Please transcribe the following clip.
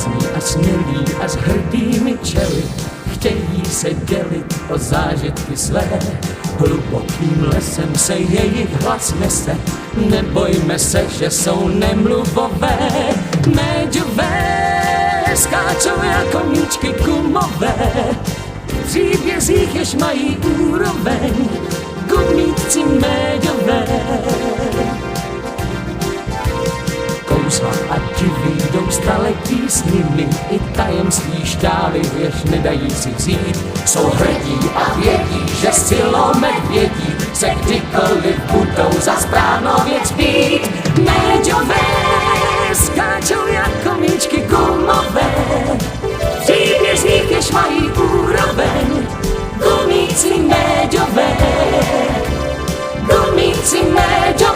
blázni a smělí a s hrdými čely chtějí se dělit o zážitky své. Hlubokým lesem se jejich hlas nese, nebojme se, že jsou nemluvové. Méďové skáčou jako míčky gumové, v příbězích jež mají úroveň gumíci méďové. Kouzla a divy jdou staletí s nimi, i tajemství šťávy, jež nedají si vzít. Jsou hrdí a vědí, že silou medvědí se kdykoliv budou za správnou věc být. Méďové skáčou jako míčky gumové, v příbězích jež mají úroveň gumíci méďové. Gumíci méďové.